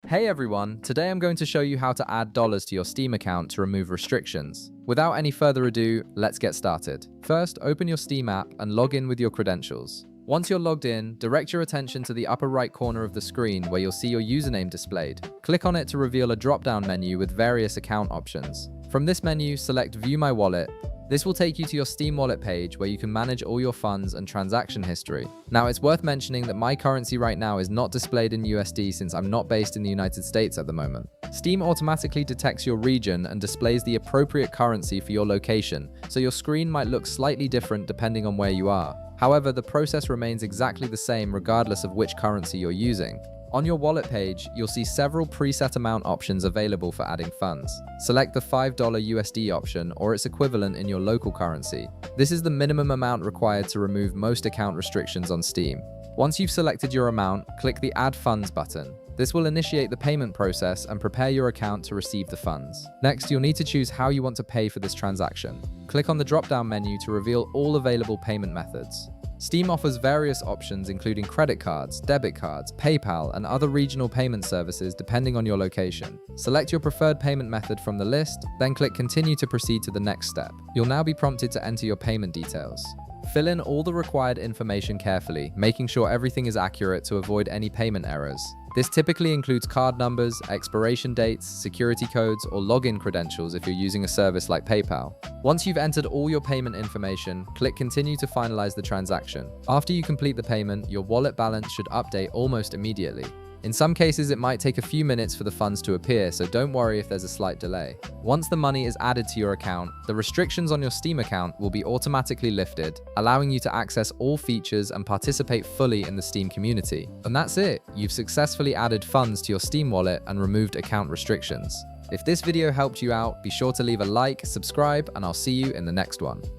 Hey everyone, today I'm going to show you how to add dollars to your Steam account to remove restrictions. Without any further ado, let's get started. First, open your Steam app and log in with your credentials. Once you're logged in, direct your attention to the upper right corner of the screen where you'll see your username displayed. Click on it to reveal a drop-down menu with various account options. From this menu, select View My Wallet. This will take you to your Steam Wallet page where you can manage all your funds and transaction history. Now, it's worth mentioning that my currency right now is not displayed in USD since I'm not based in the United States at the moment. Steam automatically detects your region and displays the appropriate currency for your location, so your screen might look slightly different depending on where you are. However, the process remains exactly the same regardless of which currency you're using. On your wallet page, you'll see several preset amount options available for adding funds. Select the $5 USD option or its equivalent in your local currency. This is the minimum amount required to remove most account restrictions on Steam. Once you've selected your amount, click the Add Funds button. This will initiate the payment process and prepare your account to receive the funds. Next, you'll need to choose how you want to pay for this transaction. Click on the drop-down menu to reveal all available payment methods. Steam offers various options including credit cards, debit cards, PayPal, and other regional payment services depending on your location. Select your preferred payment method from the list, then click Continue to proceed to the next step. You'll now be prompted to enter your payment details. Fill in all the required information carefully, making sure everything is accurate to avoid any payment errors. This typically includes card numbers, expiration dates, security codes, or login credentials if you're using a service like PayPal. Once you've entered all your payment information, click Continue to finalize the transaction. After you complete the payment, your wallet balance should update almost immediately. In some cases, it might take a few minutes for the funds to appear, so don't worry if there's a slight delay. Once the money is added to your account, the restrictions on your Steam account will be automatically lifted, allowing you to access all features and participate fully in the Steam community. And that's it! You've successfully added funds to your Steam wallet and removed account restrictions. If this video helped you out, be sure to leave a like, subscribe, and I'll see you in the next one.